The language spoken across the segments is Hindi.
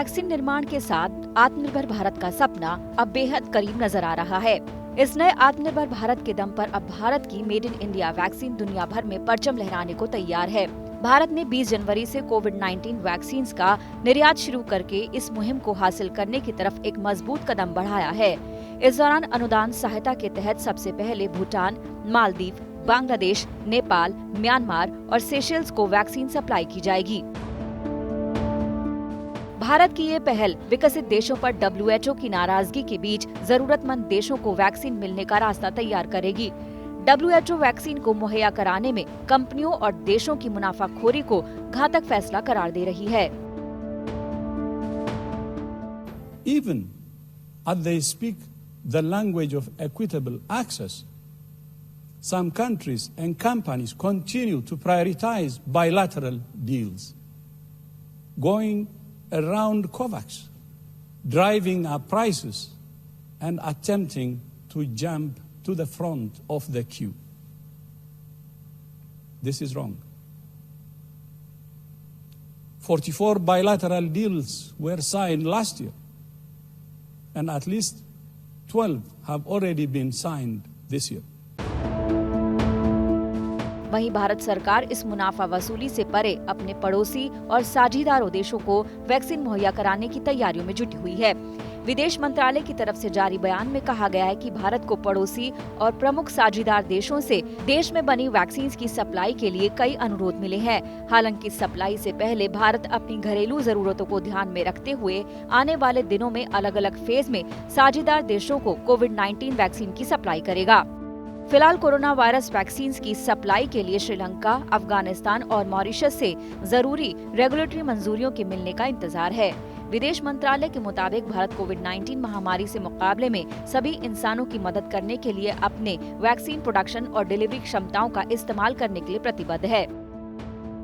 वैक्सीन निर्माण के साथ आत्मनिर्भर भारत का सपना अब बेहद करीब नजर आ रहा है। इस नए आत्मनिर्भर भारत के दम पर अब भारत की मेड इन इंडिया वैक्सीन दुनिया भर में परचम लहराने को तैयार है। भारत ने 20 जनवरी से कोविड-19 वैक्सीन का निर्यात शुरू करके इस मुहिम को हासिल करने की तरफ एक मजबूत कदम बढ़ाया है। इस दौरान अनुदान सहायता के तहत सबसे पहले भूटान, मालदीव, बांग्लादेश, नेपाल, म्यांमार और सेशेल्स को वैक्सीन सप्लाई की जाएगी। भारत की ये पहल विकसित देशों पर WHO की नाराजगी के बीच जरूरतमंद देशों को वैक्सीन मिलने का रास्ता तैयार करेगी। WHO वैक्सीन को मुहैया कराने में कंपनियों और देशों की मुनाफाखोरी को घातक फैसला करार दे रही है। Even as they speak the language of equitable access, some countries and companies continue to prioritize bilateral deals, going around COVAX, driving up prices and attempting to jump to the front of the queue. This is wrong. 44 bilateral deals were signed last year, and at least 12 have already been signed this year. वहीं भारत सरकार इस मुनाफा वसूली से परे अपने पड़ोसी और साझीदारों देशों को वैक्सीन मुहैया कराने की तैयारियों में जुटी हुई है। विदेश मंत्रालय की तरफ से जारी बयान में कहा गया है कि भारत को पड़ोसी और प्रमुख साझीदार देशों से देश में बनी वैक्सीन की सप्लाई के लिए कई अनुरोध मिले हैं। हालांकि सप्लाई से पहले भारत अपनी घरेलू जरूरतों को ध्यान में रखते हुए आने वाले दिनों में अलग अलग फेज में साझीदार देशों को कोविड-19 वैक्सीन की सप्लाई करेगा। फिलहाल कोरोना वायरस वैक्सीन की सप्लाई के लिए श्रीलंका, अफगानिस्तान और मॉरिशस से जरूरी रेगुलेटरी मंजूरियों के मिलने का इंतजार है। विदेश मंत्रालय के मुताबिक भारत कोविड-19 महामारी से मुकाबले में सभी इंसानों की मदद करने के लिए अपने वैक्सीन प्रोडक्शन और डिलीवरी क्षमताओं का इस्तेमाल करने के लिए प्रतिबद्ध है।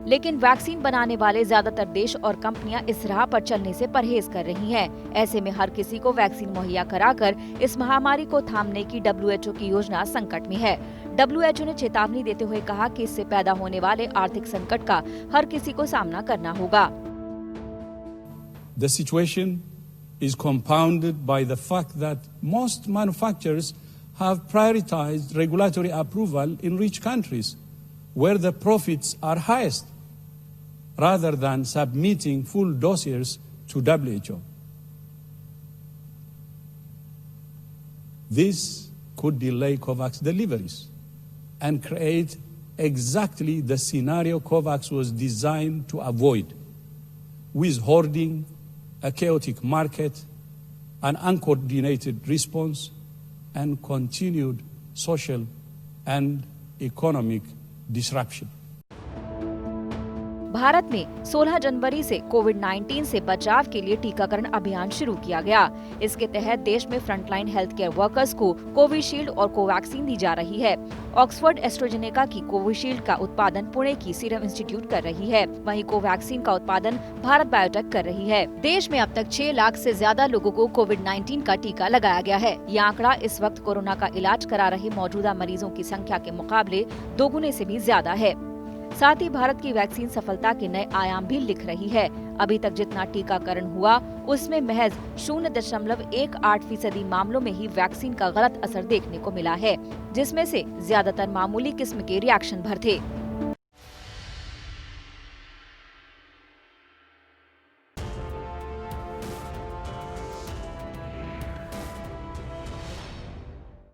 लेकिन वैक्सीन बनाने वाले ज्यादातर देश और कंपनियां इस राह पर चलने से परहेज कर रही हैं। ऐसे में हर किसी को वैक्सीन मुहैया कराकर इस महामारी को थामने की WHO की योजना संकट में है। WHO ने चेतावनी देते हुए कहा कि इससे पैदा होने वाले आर्थिक संकट का हर किसी को सामना करना होगा। The situation is compounded by the fact that most manufacturers have prioritized regulatory approval in rich countries where the profits are highest, rather than submitting full dossiers to WHO. This could delay COVAX deliveries and create exactly the scenario COVAX was designed to avoid, with hoarding, a chaotic market, an uncoordinated response, and continued social and economic disruption. Bharat में 16 जनवरी से कोविड-19 से बचाव के लिए टीकाकरण अभियान शुरू किया गया। इसके तहत देश में फ्रंटलाइन हेल्थ केयर वर्कर्स को कोविशील्ड और कोवैक्सीन दी जा रही है। ऑक्सफोर्ड एस्ट्राजेनेका की कोविशील्ड का उत्पादन पुणे की सीरम इंस्टीट्यूट कर रही है, वहीं कोवैक्सीन का उत्पादन भारत बायोटेक कर रही है। देश में अब तक 6 लाख से ज्यादा लोगों को कोविड-19 का टीका लगाया गया है। ये आंकड़ा इस वक्त कोरोना का इलाज करा रहे मौजूदा मरीजों की संख्या के मुकाबले दोगुने से भी ज्यादा है। साथ ही भारत की वैक्सीन सफलता के नए आयाम भी लिख रही है। अभी तक जितना टीकाकरण हुआ उसमें महज 0.18% मामलों में ही वैक्सीन का गलत असर देखने को मिला है, जिसमें से ज्यादातर मामूली किस्म के रिएक्शन भर थे।